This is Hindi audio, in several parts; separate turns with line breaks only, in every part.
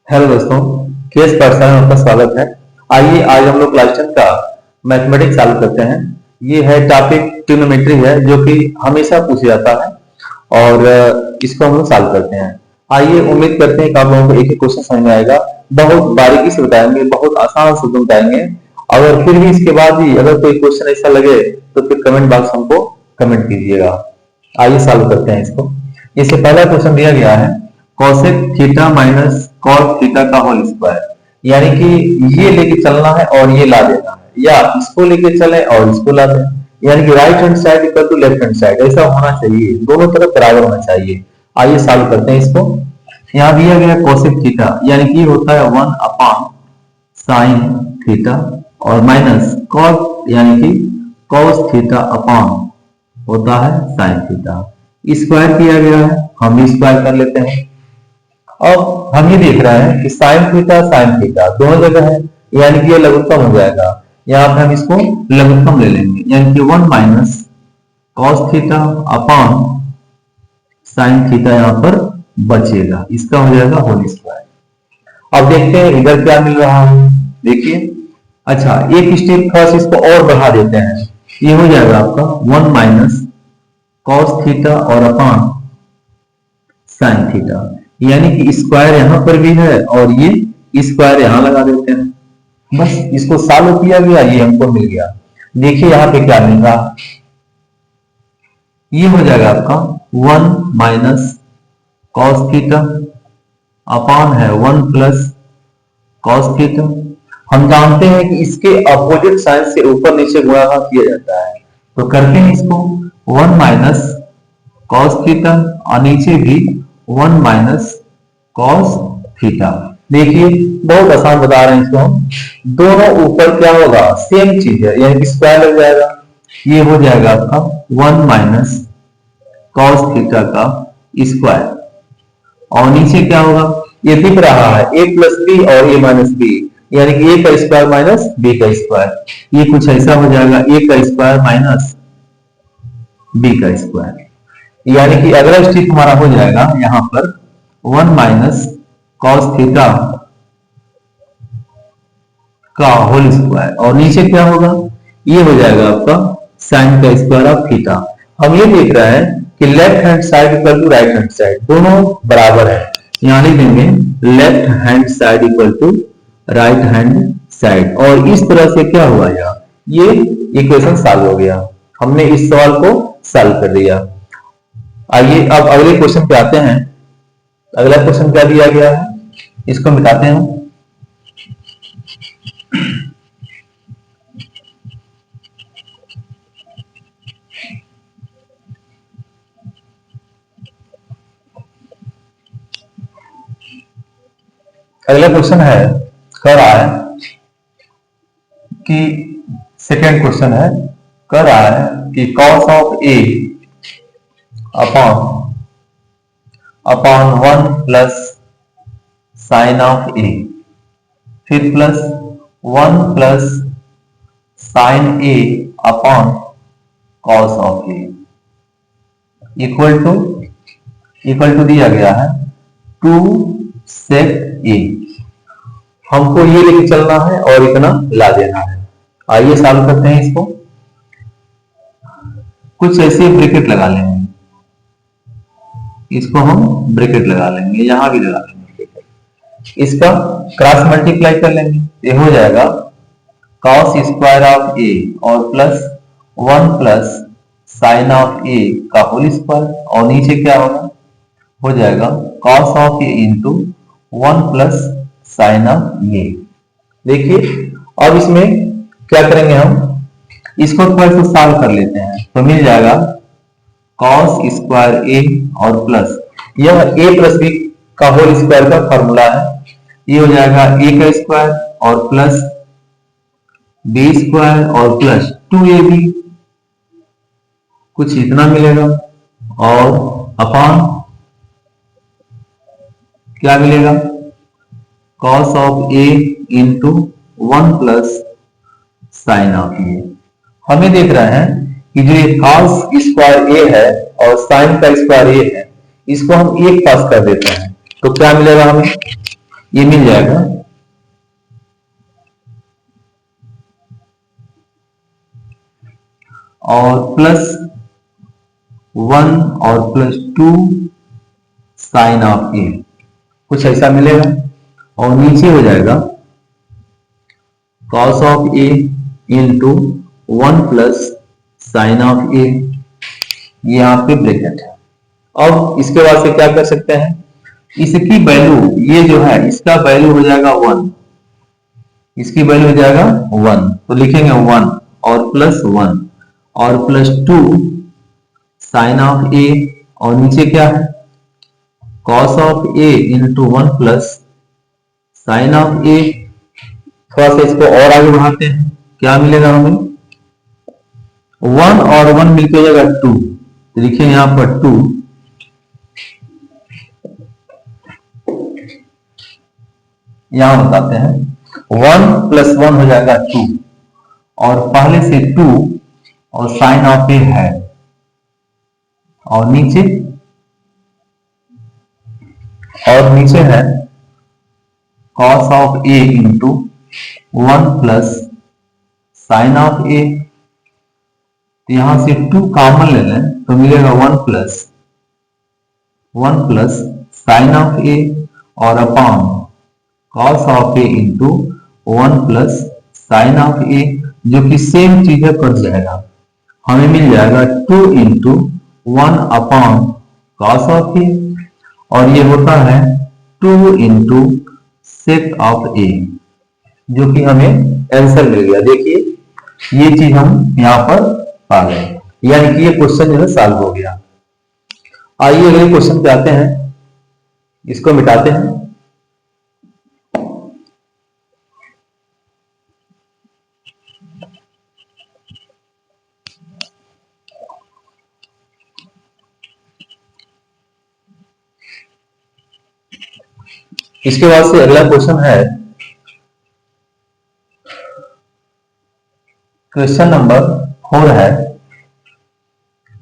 हेलो दोस्तों, केस पाठशाला में आपका स्वागत है। आइए आज हम लोग क्लास 10 का मैथमेटिक्स चालू करते हैं। ये है टॉपिक ट्रिग्नोमेट्री है जो कि हमेशा पूछा जाता है और इसको हम लोग सॉल्व करते हैं। आइए उम्मीद करते हैं कि आप लोगों को एक ही क्वेश्चन समझ में आएगा। बहुत बारीकी से बताएंगे, बहुत आसान से बताएंगे। अगर फिर भी इसके बाद भी अगर कोई क्वेश्चन ऐसा लगे तो फिर कमेंट बॉक्स हमको कमेंट कीजिएगा। आइए सॉल्व करते हैं इसको। इससे पहला क्वेश्चन दिया गया है cosec theta minus cos theta का होल स्क्वायर, यानी कि ये लेके चलना है और ये ला देना है, या इसको लेके चले और इसको ला दें, यानी कि right hand side equal to left hand side ऐसा होना चाहिए, दोनों तरफ बराबर होना चाहिए। आइए सॉल्व करते हैं इसको। यहाँ दिया गया cosec थीटा यानी कि होता है 1 अपॉन साइन थीटा और माइनस cos यानी कि cos थीटा अपॉन होता है साइन थीटा। स्क्वायर किया गया है, हम भी स्क्वायर कर लेते हैं। अब हम ये देख रहे हैं कि साइन थीटा दोनों जगह है, यानी कि ये लघुत्तम हो जाएगा। यहाँ पे हम इसको लघुत्तम ले लेंगे, यानी कि 1 minus cos theta upon sine theta यहाँ पर बचेगा, इसका हो जाएगा होल स्क्वायर। अब देखते हैं इधर क्या मिल रहा है। देखिए, अच्छा एक स्टेप थोड़ा इसको और बढ़ा देते हैं। ये हो जाएगा आपका 1 माइनस कॉस थीटा और अपॉन साइन थीटा, यानी कि स्क्वायर यहां पर भी है और ये स्क्वायर यहां लगा देते हैं। बस इसको सॉल्व किया गया, ये हमको मिल गया। देखिए यहां पे क्या मिल रहा, ये हो जाएगा आपका 1 माइनस कॉस थीटा अपॉन है 1 प्लस कॉस थीटा। हम जानते हैं कि इसके अपोजिट साइन से ऊपर नीचे गुणा किया जाता है, तो करते हैं इसको 1 माइनस कॉस थीटा और नीचे भी 1 माइनस कॉस थीटा। देखिए बहुत आसान बता रहे हैं इसको हम। दोनों ऊपर क्या होगा, सेम चीज है, यानी कि स्क्वायर लग जाएगा। ये हो जाएगा आपका 1 माइनस कॉस थीटा का स्क्वायर और नीचे क्या होगा, ये दिख रहा है a प्लस बी और a माइनस बी, यानी कि a का स्क्वायर माइनस b का स्क्वायर। ये कुछ ऐसा हो जाएगा a का स्क्वायर माइनस b का स्क्वायर, यानी कि अगला स्टेप हमारा हो जाएगा यहां पर 1 माइनस कॉस थीटा का होल स्क्वायर और नीचे क्या होगा, ये हो जाएगा आपका साइन का स्क्वायर ऑफ थीटा। हम ये देख रहे हैं कि left hand side equal to right hand side, दोनों बराबर है। यहां लिख देंगे left hand side equal to right hand side, और इस तरह से क्या हुआ यार, ये इक्वेशन सॉल्व हो गया। हमने इस सवाल को सॉल्व कर दिया। आइए अब अगले क्वेश्चन पे आते हैं। अगला क्वेश्चन क्या दिया गया है, इसको मिटाते हैं। अगला क्वेश्चन है, कह रहा है कि सेकेंड क्वेश्चन है, कह रहा है कि cos of a upon 1 plus sine of a, फिर plus 1 plus sine a upon cos of a equal to दिया गया है 2 sec a। हमको ये लेके चलना है और इतना ला देना है। आइए सॉल्व करते हैं इसको। कुछ ऐसे ब्रैकेट लगा लेंगे, इसको हम ब्रैकेट लगा लेंगे, यहां भी लगा लेंगे, इसका क्रॉस मल्टीप्लाई कर लेंगे। ये हो जाएगा cos स्क्वायर ऑफ a और plus 1 plus sine of a का होल स्क्वायर, और नीचे क्या होगा, हो जाएगा cos of a into 1 plus sine of a। देखिए अब इसमें क्या करेंगे, हम इसको थोड़ा सा सॉल्व कर लेते हैं, तो मिल जाएगा cos स्क्वायर a और प्लस यह a प्लस b का होल स्क्वायर का फॉर्मूला है। ये हो जाएगा a का स्क्वायर और प्लस b स्क्वायर और प्लस 2ab, कुछ इतना मिलेगा, और अपॉन क्या मिलेगा, cos of a into 1 plus sine of a। हमें देख रहे हैं कि जो ये cos स्क्वायर a है और साइन का स्क्वायर a है, इसको हम एक पास कर देते हैं, तो क्या मिलेगा हमें, ये मिल जाएगा। और +1 और +2 साइन ऑफ ए, कुछ ऐसा मिलेगा। और नीचे हो जाएगा cos of A into 1 plus sine of A, यहाँ पे ब्रैकेट है। अब इसके बाद से क्या कर सकते हैं, इसकी वैल्यू, ये जो है इसका वैल्यू हो जाएगा 1, इसकी वैल्यू हो जाएगा 1, तो लिखेंगे 1 और +1 और +2 साइन ऑफ ए, और नीचे क्या है cos of A into 1 plus sine of A. थोड़ा सा इसको और आगे बढ़ाते हैं, क्या मिलेगा हमें, 1 और 1 मिलकर हो जाएगा 2, तो लिखेंगे यहां पर 2, यहां बताते हैं 1 + 1 हो जाएगा 2, और पहले से 2 और साइन ऑफ ए है, और नीचे है cos of A into 1 plus sine of A. तो यहां से 2 कॉमन ले लें तो मिलेगा 1 प्लस साइन ऑफ ए और upon cos of A into 1 plus sine of A, जो कि सेम चीज है, कट जाएगा, हमें मिल जाएगा 2 into 1 upon cos of A, और ये होता है 2 इंटू सेक ऑफ ए, जो कि हमें आंसर मिल गया। देखिए ये चीज हम यहां पर पा गए, यानी कि ये क्वेश्चन जो है सॉल्व हो गया। आइए अगले क्वेश्चन पे आते हैं, इसको मिटाते हैं। इसके बाद से अगला क्वेश्चन है क्वेश्चन नंबर 4 है।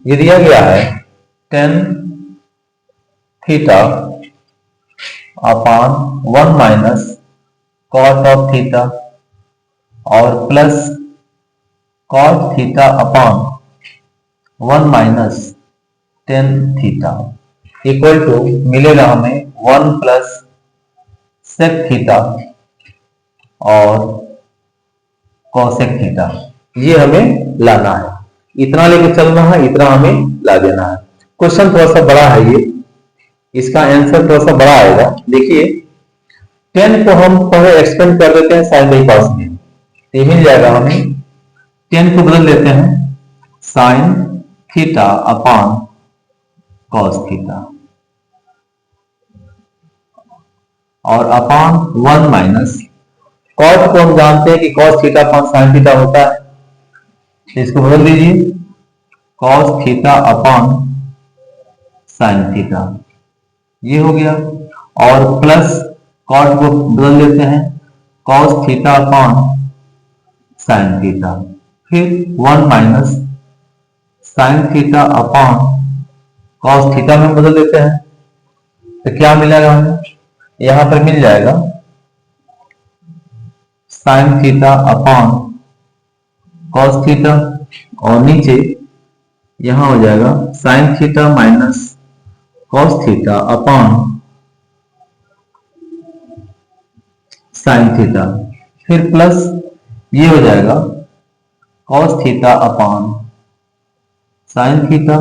ये दिया गया है tan theta upon 1 minus cos of theta और plus cos theta upon 1 minus tan theta equal to मिलेगा हमें 1 प्लस सेक थीटा और कॉसेक थीटा। ये हमें लाना है, इतना लेके चलना है, इतना हमें ला देना है। क्वेश्चन थोड़ा सा बड़ा है, ये इसका आंसर थोड़ा सा बड़ा आएगा। देखिए 10 को हम पहले एक्सपेंड कर देते हैं साइन बाई कॉस में, ये मिल जाएगा हमें, 10 को बदल देते हैं sine theta upon cos theta और अपॉन 1 माइनस कॉस को हम जानते हैं कि cos theta upon sine theta होता है, तो इसको बदल दीजिए cos theta upon sine theta, ये हो गया। और प्लस कॉस को बदल देते हैं cos theta upon sine theta, फिर 1 minus sine theta upon cos theta में बदल देते हैं, तो क्या मिलेगा हमें, यहां पर मिल जाएगा sine theta upon cos theta, और नीचे यहां हो जाएगा sign theta minus cos theta upon sine theta, फिर प्लस ये हो जाएगा cos theta upon sine theta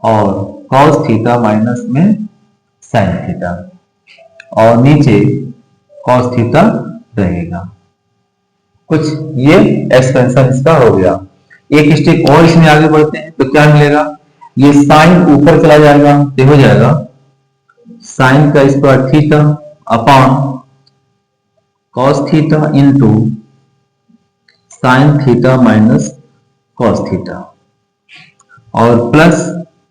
और कॉस थीटा माइनस में साइन थीटा, और नीचे कॉस थीटा रहेगा। कुछ ये एक्सपेंशन इसका हो गया। एक स्टेप और इसमें आगे बढ़ते हैं तो क्या मिलेगा, ये साइन ऊपर चला जाएगा, तो हो जाएगा साइन का square theta upon cos theta into sine theta minus cos theta, और प्लस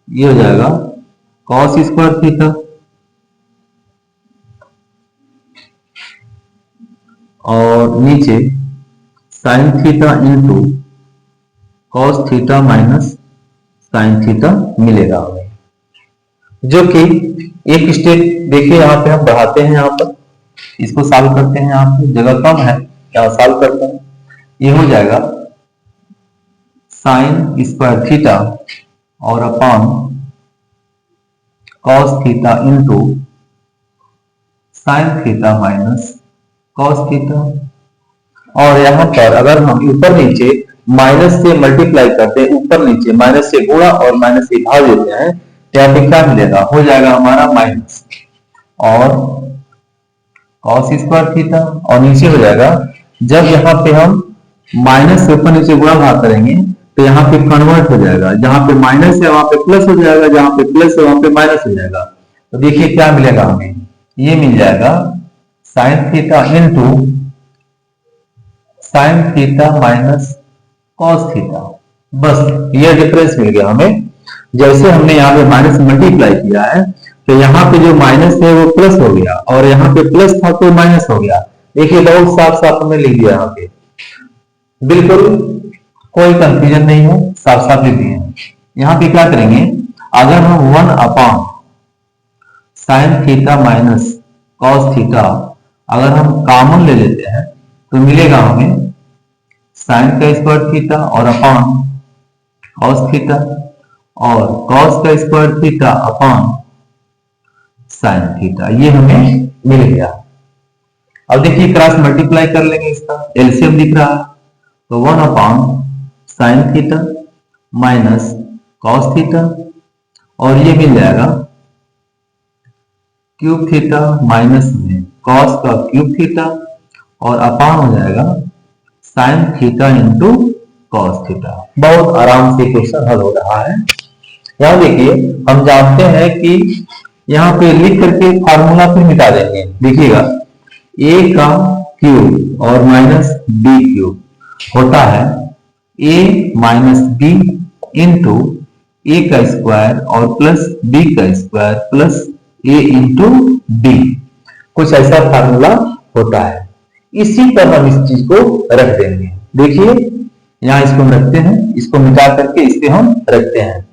ये हो जाएगा कॉस स्क्वायर थीटा और नीचे sign theta into cos theta minus sine theta मिलेगा हमें, जो कि एक स्टेप देखिए यहां पे हम बढ़ाते हैं, यहां पर इसको सॉल्व करते हैं, यहाँ पे जगह कम है, यहाँ सॉल्व करते हैं। ये हो जाएगा साइन स्क्वायर थीटा और upon cos theta into sine theta minus cos theta. और यहाँ पर अगर हम ऊपर नीचे माइनस से मल्टीप्लाई करते हैं, ऊपर नीचे माइनस से गुणा और माइनस से भाग देते हैं, तो यहाँ पे क्या मिलेगा, हो जाएगा हमारा माइनस और कॉस स्क्वायर थीटा, और नीचे हो जाएगा, जब यहाँ पे हम माइनस से ऊपर नीचे गुणा भाग करेंगे तो यहाँ पे कन्वर्ट हो जाएगा, जहां पे माइनस है वहां पे प्लस हो जाएगा, जहां पे प्लस है वहां पे माइनस हो जाएगा। तो देखिए क्या मिलेगा हमें, ये मिल जाएगा sign theta into sine theta minus cos theta. बस ये डिफरेंस मिल गया हमें। जैसे हमने यहाँ पे माइनस मल्टीप्लाई किया है तो यहाँ पे जो माइनस है वो प्लस हो गया, और यहाँ पे प्लस था तो माइनस हो गया। देखिए बहुत साफ साफ हमने लिख दिया, यहाँ पे बिल्कुल कोई कंफ्यूजन नहीं है, साफ साफ लिख दिए। यहाँ पे क्या करेंगे, अगर हम 1 upon sign theta minus cos theta अगर हम कॉमन ले लेते हैं तो मिलेगा हमें साइन का स्क्वायर थीटा और अपॉन कॉस थीटा, और कॉस का square theta upon sine theta, ये हमें मिल गया। अब देखिए क्रॉस मल्टीप्लाई कर लेंगे, इसका एलसीएम दिख रहा है, तो 1 upon sign theta minus cos theta, और ये मिल जाएगा क्यूब थीटा माइनस में कॉस का क्यूब थीटा, और अपॉन हो जाएगा sign theta into cos theta. बहुत आराम से क्वेश्चन हल हो रहा है। यहाँ देखिए हम जानते हैं कि यहाँ पे लिख करके फार्मूला फिर मिटा देंगे। देखिएगा a का क्यूब और माइनस b क्यूब होता है a माइनस बी इंटू ए का स्क्वायर और प्लस b का square plus a into b, कुछ ऐसा फार्मूला होता है। इसी पर हम इस चीज को रख देंगे। देखिए यहाँ इसको हम रखते हैं, इसको मिटा करके इसे हम रखते हैं।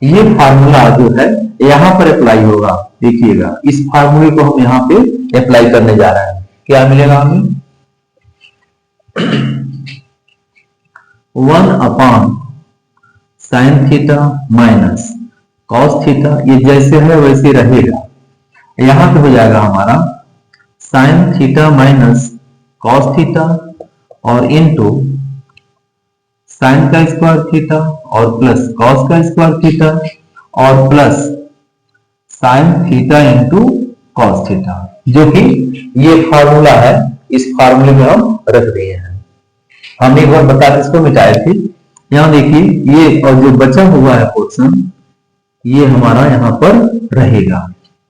ये फार्मूला जो है यहाँ पर अप्लाई होगा। देखिएगा इस फार्मूले को हम यहाँ पे अप्लाई करने जा रहे हैं। क्या मिलेगा हमें, 1 upon sign theta minus cos theta, ये जैसे है वैसे रहेगा। यहाँ पे हो जाएगा हमारा sign theta minus cos theta और इनटू साइन का स्क्वायर थीटा और प्लस कॉस का स्क्वायर थीटा और plus sine theta into cos theta, जो कि ये फार्मूला है। इस फार्मूले में हम रख दिए हैं। हम एक बार बता के इसको मिटाए थे। यहाँ देखिए ये और जो बचा हुआ है पोर्शन, ये हमारा यहाँ पर रहेगा।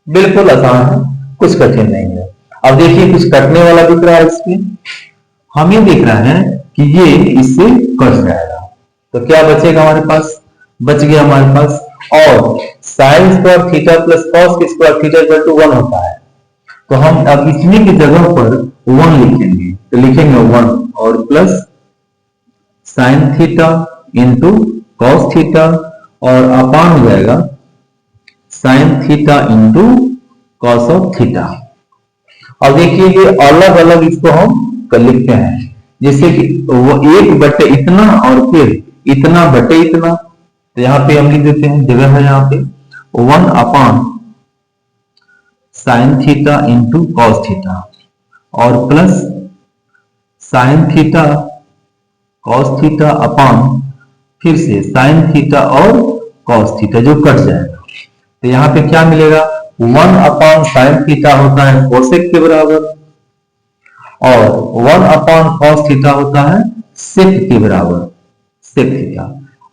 बिल्कुल आसान है, कुछ कठिन नहीं है। अब देखिए कुछ कटने वाला दिख रहा है इसमें, हमें दिख रहा है कि ये इससे कट जाएगा। तो क्या बचेगा हमारे पास, बच गया हमारे पास, और sine square theta plus cos square theta equal to 1 होता है। तो हम अब इसमें की जगह पर 1 लिखेंगे, तो लिखेंगे 1 और plus sine theta into cos theta और अपान हो जाएगा sign theta into cos of theta. अब देखिए ये अलग अलग इसको हम लिखते हैं, जैसे कि वो 1 बटे इतना और फिर इतना बटे इतना। तो यहाँ पे हम लिख देते हैं, जगह है यहाँ पे 1 upon sine theta into cos theta और plus sine theta cos theta upon फिर से साइन थीटा और कॉस थीटा, जो कट जाएगा। तो यहाँ पे क्या मिलेगा, 1 अपान साइन थीटा होता है कोसेक के बराबर और 1 अपान कॉस थीटा होता है सेक के बराबर, सेक थीटा।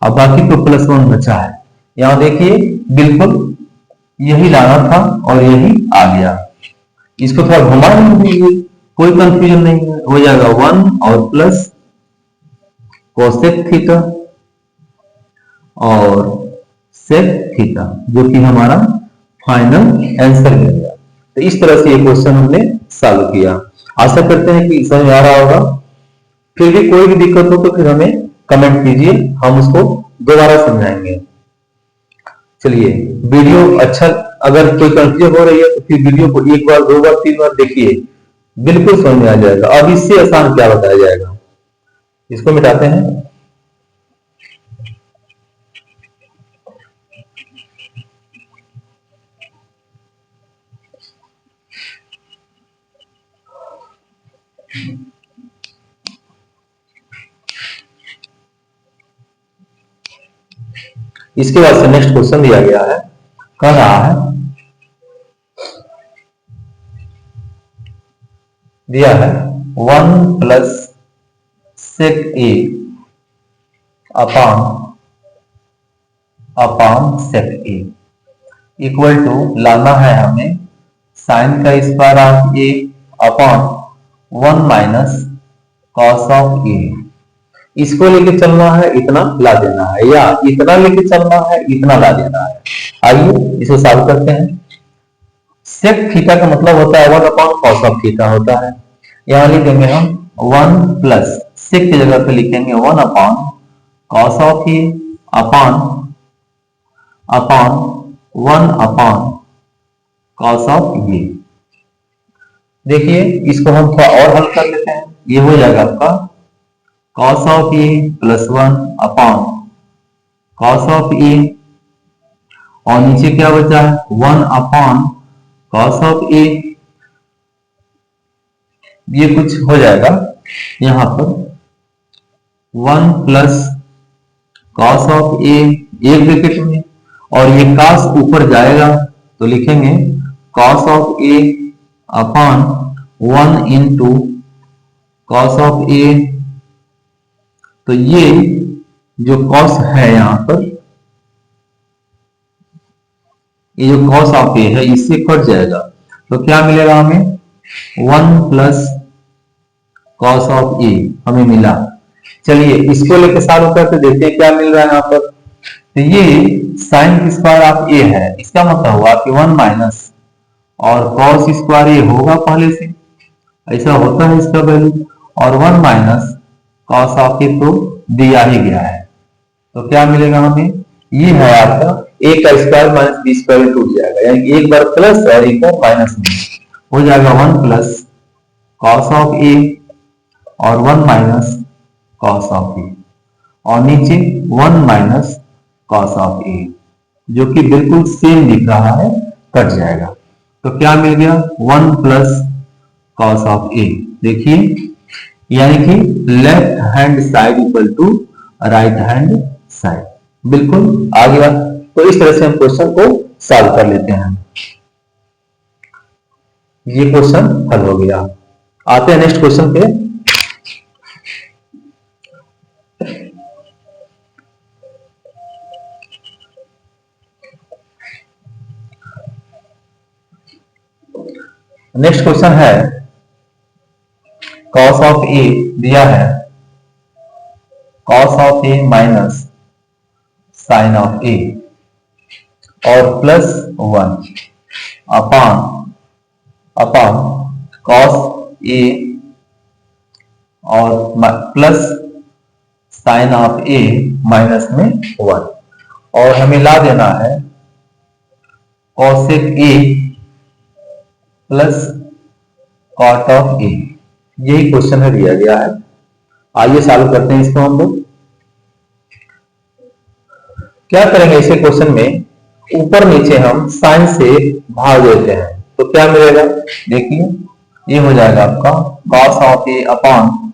अब बाकी तो प्लस 1 बचा है। यहां देखिए बिल्कुल यही लाना था और यही आ गया। इसको थोड़ा घुमा दीजिए, कोई कंफ्यूजन नहीं है। हो जाएगा 1 और प्लस कोसेक थीटा और सेक थीटा, जो कि हमारा फाइनल आंसर मिल गया। तो इस तरह से ये क्वेश्चन हमने सॉल्व किया। आशा करते हैं कि समझ आ रहा होगा। फिर भी कोई भी दिक्कत हो तो फिर हमें कमेंट कीजिए, हम उसको दोबारा समझाएंगे। चलिए वीडियो अच्छा अगर कोई कंफ्यूजन हो रही है तो फिर वीडियो को एक बार, दो बार, तीन बार देखिए, बिल्कुल समझ में आ जाएगा। अब इससे आसान क्या बताया जाएगा, इसको मिटाते हैं। इसके बाद से नेक्स्ट क्वेश्चन दिया गया है, कह रहा है, दिया है 1 plus sec A upon sec A equal to, लाना है हमें साइन का square of A upon 1 minus cos of A. इसको लेके चलना है, इतना ला देना है, या इतना लेके चलना है, इतना ला देना है। आइए इसे सॉल्व करते हैं। सेक थीटा का मतलब होता है 1 अपॉन कॉस ऑफ थीटा होता है। यहां लिखेंगे हम 1 प्लस, सेक की जगह पे लिखेंगे 1 upon cos of A upon 1 upon cos of A. देखिए इसको हम थोड़ा और हल कर लेते हैं। ये हो जाएगा आपका cos of A plus 1 upon cos of A, और नीचे क्या बचा है 1 अपॉन कॉस ऑफ ए। ये कुछ हो जाएगा यहां पर 1 प्लस कॉस ऑफ ए एक ब्रैकेट में, और ये कॉस ऊपर जाएगा तो लिखेंगे cos of A upon 1 into cos of A. तो ये जो कॉस है यहां पर, ये जो कॉस ऑफ ए है इससे कट जाएगा, तो क्या मिलेगा हमें 1 प्लस कॉस ऑफ ए हमें मिला। चलिए इसको लेकर सॉल्व करके देखते हैं क्या मिल रहा है यहाँ पर। तो ये साइन स्क्वायर ऑफ ए है, इसका मतलब हुआ कि 1 माइनस और कॉस स्क्वायर ए होगा पहले से, ऐसा होता है इसका वैल्यू, और 1 माइनस कॉस ऑफ ए तो दिया ही गया है। तो क्या मिलेगा हमें, ये है आपका ए का स्क्वायर माइनस बी स्क्वायर टूट जाएगा, यानी एक बार प्लस और एक बार माइनस में हो जाएगा 1 प्लस कॉस ऑफ ए और 1 माइनस कॉस ऑफ ए, और नीचे 1 माइनस कॉस ऑफ ए, जो कि बिल्कुल सेम दिख रहा है, कट जाएगा। तो क्या मिल गया 1 प्लस कॉस ऑफ ए। देखिए यानी कि left hand side equal to right hand side, बिल्कुल आ गया। तो इस तरह से हम क्वेश्चन को सॉल्व कर लेते हैं। ये क्वेश्चन हल हो गया। आते हैं नेक्स्ट क्वेश्चन पे। नेक्स्ट क्वेश्चन है कॉस ऑफ ए दिया है cos of A minus sine of A और प्लस 1 अपॉन कॉस ए और plus sine of A minus में 1, और हमें ला देना है cosec A plus cot of A. यही क्वेश्चन है दिया गया है। आइए सॉल्व करते हैं इसको हम लोग। क्या करेंगे इसे क्वेश्चन में, ऊपर नीचे हम साइन से भाग देते हैं, तो क्या मिलेगा, देखिए ये हो जाएगा आपका cos of A upon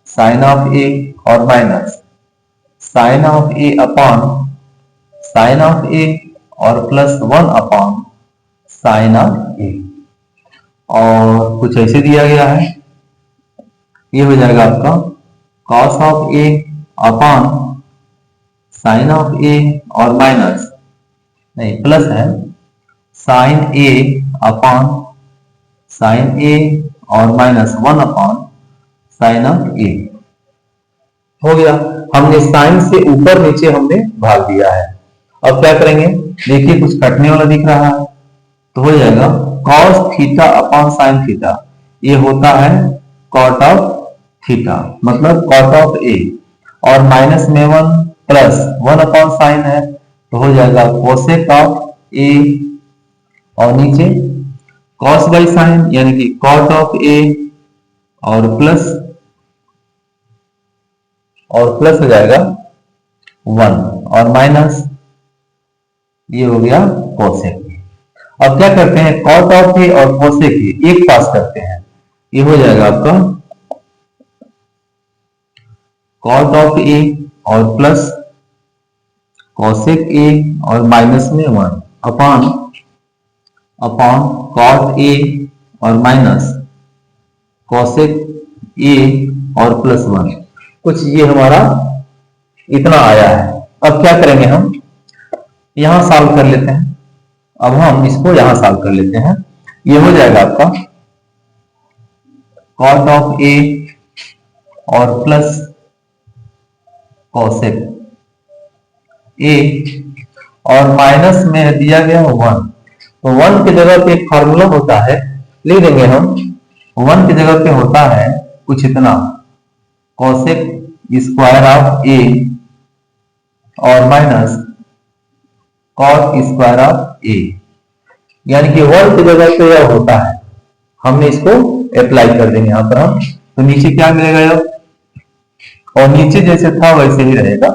sine of A और minus sine of A upon sine of A और plus 1 upon sine of A, और कुछ ऐसे दिया गया है। ये हो जाएगा आपका cos of A upon sine of A और माइनस, नहीं प्लस है, sine A upon sine A और minus 1 upon sine of A. हो गया, हमने साइन से ऊपर नीचे हमने भाग दिया है। अब क्या करेंगे, देखिए कुछ कटने वाला दिख रहा है, तो हो जाएगा cos theta upon sine theta, ये होता है कॉट ऑफ थीटा, मतलब कॉट ऑफ ए, और माइनस में 1 प्लस 1 अपॉन साइन है, तो हो जाएगा कोसेक ऑफ ए और नीचे कॉस बाई साइन यानी कि कॉट ऑफ ए और प्लस हो जाएगा 1 और माइनस ये हो गया कोसेक ए। अब क्या करते हैं, कॉट ऑफ ए और कोसेक ए एक पास करते हैं, ये हो जाएगा आपका कॉट ऑफ ए और प्लस कोसेक ए और माइनस में 1 अपॉन कॉट ए और माइनस कोसेक ए और प्लस 1। कुछ ये हमारा इतना आया है। अब क्या करेंगे, हम यहां सॉल्व कर लेते हैं। अब हम इसको यहां सॉल्व कर लेते हैं। ये हो जाएगा आपका कॉट ऑफ ए और प्लस कोसेक ए और माइनस में दिया गया 1, तो 1 की जगह पे एक फार्मूला होता है, लिख देंगे हम। 1 की जगह पे होता है कुछ इतना, कोसेक स्क्वायर ऑफ ए और माइनस कॉट स्क्वायर ऑफ ए, यानी कि 1 की जगह पे यह होता है। हमने इसको अप्लाई कर देंगे यहां पर हम, तो नीचे क्या मिलेगा यह, और नीचे जैसे था वैसे ही रहेगा,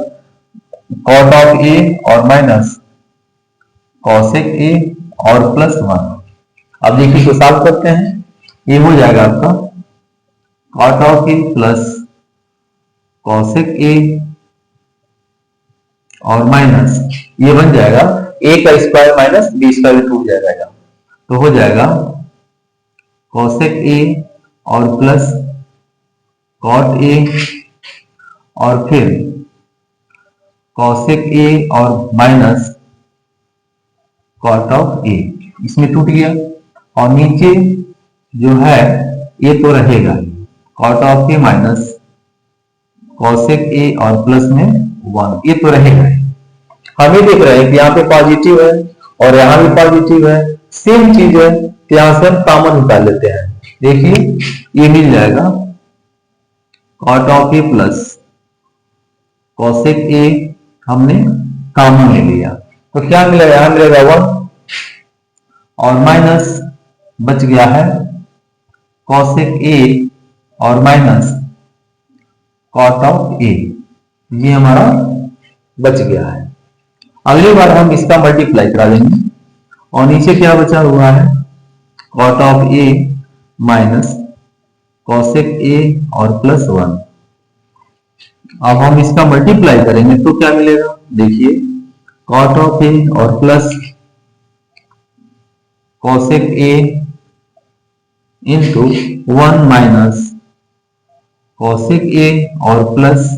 कॉट ऑफ ए और माइनस कोसेक ए और प्लस 1। अब देखिए इसको सॉल्व करते हैं। ये हो जाएगा आपका cot of A plus cosec A और माइनस ये बन जाएगा ए का स्क्वायर माइनस बी स्क्वायर टूट जाएगा, तो हो जाएगा कोसेक ए और प्लस कॉट ए और फिर कोसेक ए और माइनस कॉट ऑफ ए, इसमें टूट गया। और नीचे जो है ये तो रहेगा cot of A minus cosec A और प्लस में 1, ये तो रहेगा। हम ये देख रहे हैं कि यहाँ पे पॉजिटिव है और यहाँ भी पॉजिटिव है, सेम चीज है, तो यहां से हम कॉमन निकाल लेते हैं। देखिए ये मिल जाएगा cot of A plus cosec A, हमने कॉमन ले लिया, तो क्या मिलेगा, यहां मिलेगा 1 और माइनस बच गया है कोसेक ए और माइनस कॉट ऑफ ए, ये हमारा बच गया है। अगली बार हम इसका मल्टीप्लाई करा देंगे और नीचे क्या बचा हुआ है, cot of A minus cosec A और प्लस 1। अब हम इसका मल्टीप्लाई करेंगे तो क्या मिलेगा, देखिए कॉट ऑफ ए और plus cosec A into 1 minus cosec A और प्लस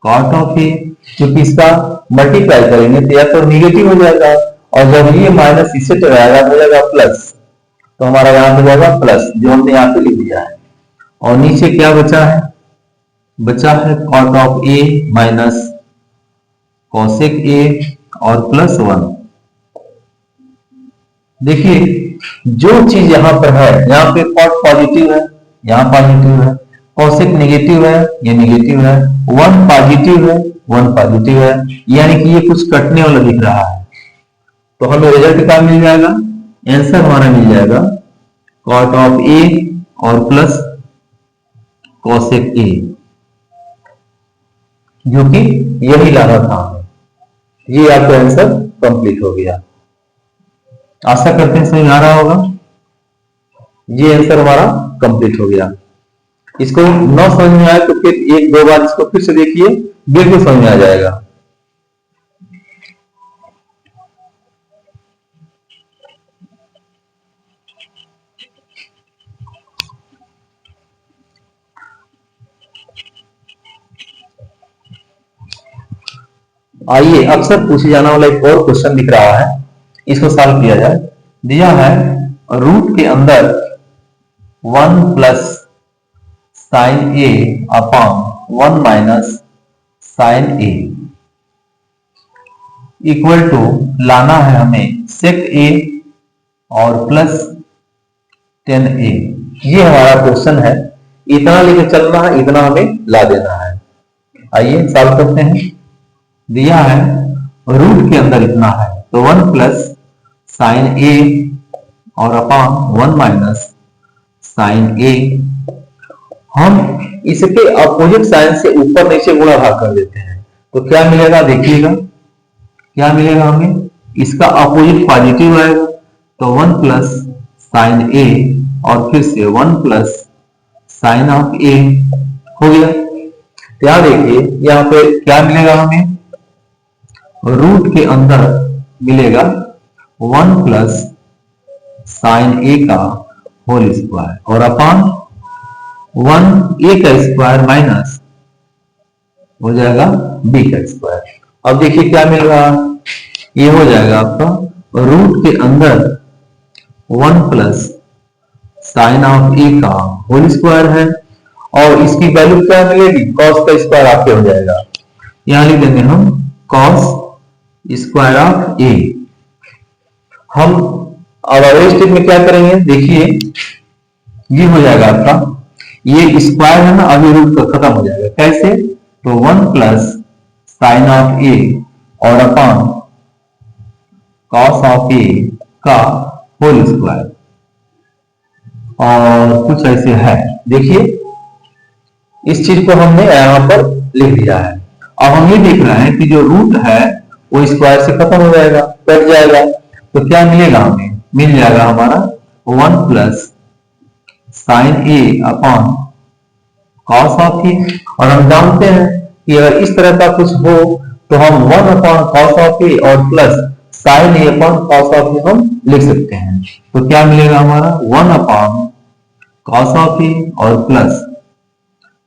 कॉट ऑफ ए। क्योंकि इसका मल्टीप्लाई करेंगे तो या तो निगेटिव हो जाएगा, और जब ये माइनस इससे टकराएगा हो जाएगा प्लस, तो हमारा यहां पे जाएगा प्लस, जो हमने यहां पे लिख दिया है। और नीचे क्या बचा है, बचा है cot of A minus cosec A और प्लस 1। देखिए जो चीज यहां पर है, यहाँ पे कॉट पॉजिटिव है, यहाँ पॉजिटिव है, कोसेक नेगेटिव है, ये नेगेटिव है, 1 पॉजिटिव है, 1 पॉजिटिव है, यानी कि ये कुछ कटने वाला दिख रहा है। तो हमें रिजल्ट क्या मिल जाएगा, आंसर हमारा मिल जाएगा कॉट ऑफ ए और प्लस कोसेक ए, जो कि यही लाना था हमें। ये आपका आंसर कंप्लीट हो गया। आशा करते हैं समझ आ रहा होगा। ये आंसर हमारा कंप्लीट हो गया। इसको न समझ में आए तो फिर 1-2 बार इसको फिर से देखिए, बिल्कुल समझ में आ जाएगा। आइए अक्सर पूछे जाने वाला एक और क्वेश्चन दिख रहा है, इसको सॉल्व किया जाए। दिया है रूट के अंदर 1 plus sine A upon 1 minus sine A equal to लाना है हमें सेक ए और प्लस टेन ए। ये हमारा क्वेश्चन है, इतना लेके चलना है, इतना हमें ला देना है। आइए सॉल्व करते हैं। दिया है रूट के अंदर इतना है, तो 1 प्लस साइन ए और अपान 1 माइनस साइन ए। हम इसके अपोजिट साइन से ऊपर नीचे गुणा भाग कर देते हैं तो क्या मिलेगा, देखिएगा क्या मिलेगा हमें। इसका अपोजिट पॉजिटिव आएगा तो 1 प्लस साइन ए और फिर से 1 प्लस साइन ऑफ ए हो गया। यहाँ देखिए यहाँ पे क्या मिलेगा हमें, रूट के अंदर मिलेगा 1 प्लस साइन ए का होल स्क्वायर और अपान 1 ए का स्क्वायर माइनस हो जाएगा बी का स्क्वायर। अब देखिए क्या मिल रहा है, ये हो जाएगा आपका रूट के अंदर 1 प्लस साइन ऑफ ए का होल स्क्वायर है और इसकी वैल्यू क्या मिलेगी, कॉस का स्क्वायर आपके हो जाएगा। यहां लिख देंगे हम कॉस स्क्वायर ऑफ ए। हम अब अगले स्टेप में क्या करेंगे, देखिए ये हो जाएगा आपका, ये स्क्वायर है ना, अभी रूट का खत्म हो जाएगा। कैसे, तो 1 प्लस साइन ऑफ ए और अपॉन कॉस ऑफ ए का होल स्क्वायर और कुछ ऐसे है। देखिए इस चीज को हमने यहां पर लिख दिया है। अब हम ये देख रहे हैं कि जो रूट है वो स्क्वायर से खत्म हो जाएगा, कट जाएगा, तो क्या मिलेगा हमें, मिल जाएगा हमारा 1 plus sine A upon cos of A. और हम जानते हैं कि अगर इस तरह का कुछ हो तो हम 1 अपॉन कॉस ऑफ ए और plus sine A upon cos of A हम लिख सकते हैं। तो क्या मिलेगा हमारा 1 अपॉन कॉस ऑफ ए और plus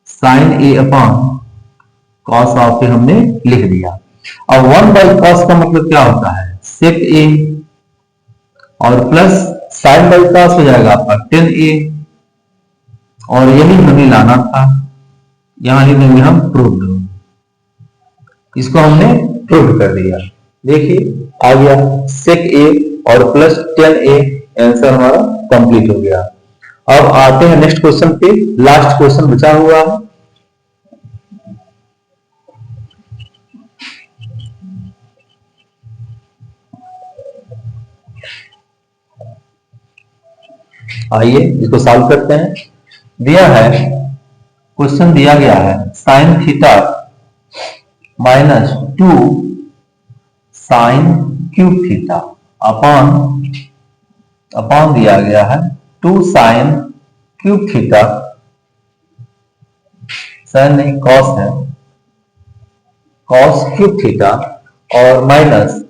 sine A upon cos of A हमने लिख दिया। अब 1 बाई कॉस का मतलब क्या होता है, सेक ए और प्लस साइन बाई कॉस हो जाएगा आपका टेन ए और यही हमें लाना था। यहां लिख देंगे हम प्रूव्ड, इसको हमने प्रूव कर दिया। देखिए आ गया सेक ए और प्लस टेन ए, आंसर हमारा कंप्लीट हो गया। अब आते हैं नेक्स्ट क्वेश्चन पे, लास्ट क्वेश्चन बचा हुआ है। आइए इसको सॉल्व करते हैं। दिया है, क्वेश्चन दिया गया है sine theta minus 2 sine cube theta upon दिया गया है 2 साइन क्यूब थीटा, साइन नहीं कॉस है, कॉस क्यूब थीटा और minus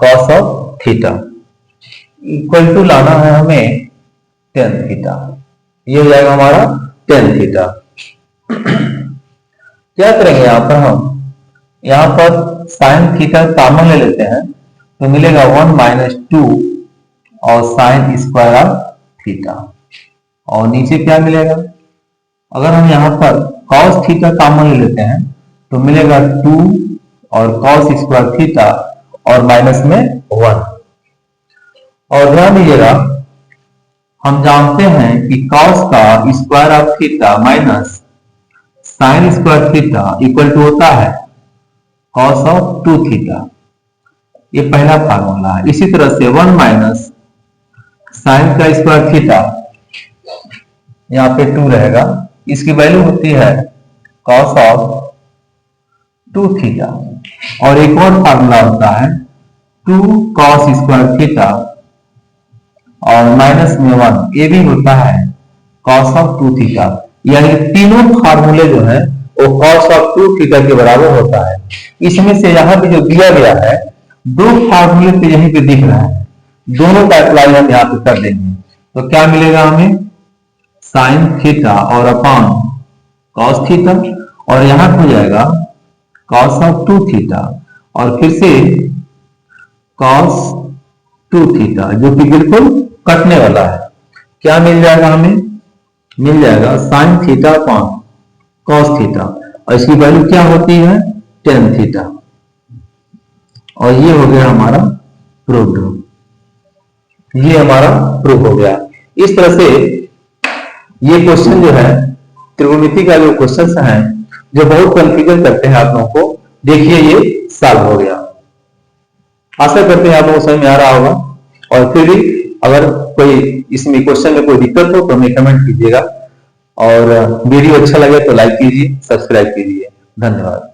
cos of theta equal to लाना है हमें टेन थीटा। ये हो जाएगा हमारा टेन थीटा। क्या करेंगे यहां पर, हम यहां पर साइन थीटा कॉमन ले लेते हैं तो मिलेगा 1 माइनस 2 और साइन स्क्वायर ऑफ थीटा और नीचे क्या मिलेगा, अगर हम यहां पर कॉस थीटा कॉमन ले लेते हैं तो मिलेगा 2 और कॉस स्क्वायर थीटा और माइनस में 1। और ध्यान दीजिएगा हम जानते हैं कि कॉस का square of theta minus sine square theta equal to होता है कॉस ऑफ 2 थीटा, ये पहला फार्मूला है। इसी तरह से 1 माइनस साइन का स्क्वायर थीटा, यहाँ पे 2 रहेगा, इसकी वैल्यू होती है कॉस ऑफ 2 थीटा। और एक और फार्मूला होता है 2 कॉस स्क्वायर थीटा और माइनस में 1, ये भी होता है कॉस ऑफ 2 थीटा। यानी तीनों फार्मूले जो है वो कॉस ऑफ 2 थीटा के बराबर होता है। इसमें से यहाँ पे जो दिया गया है 2 फार्मूले तो यहीं पे दिख रहा है, दोनों का अप्लाई हम यहाँ पे कर देंगे तो क्या मिलेगा हमें, साइन थीटा और अपॉन कॉस थीटा और यहां हो जाएगा कॉस ऑफ 2 थीटा और फिर से कॉस 2 थीटा जो कि बिल्कुल कटने वाला है। क्या मिल जाएगा हमें, मिल जाएगा sine theta upon cos theta और इसकी वैल्यू क्या होती है टेन थीटा और ये हो गया हमारा प्रूफ। ये हमारा प्रूफ हो गया। इस तरह से ये क्वेश्चन जो है त्रिकोणमिति का जो क्वेश्चन है जो बहुत कंफ्यूजन करते हैं आप लोगों को, देखिए ये सॉल्व हो गया। आशा करते हैं आप लोगों को समझ में आ रहा होगा और फिर भी अगर कोई इसमें क्वेश्चन में कोई दिक्कत हो तो हमें कमेंट कीजिएगा, और वीडियो अच्छा लगे तो लाइक कीजिए, सब्सक्राइब कीजिए। धन्यवाद।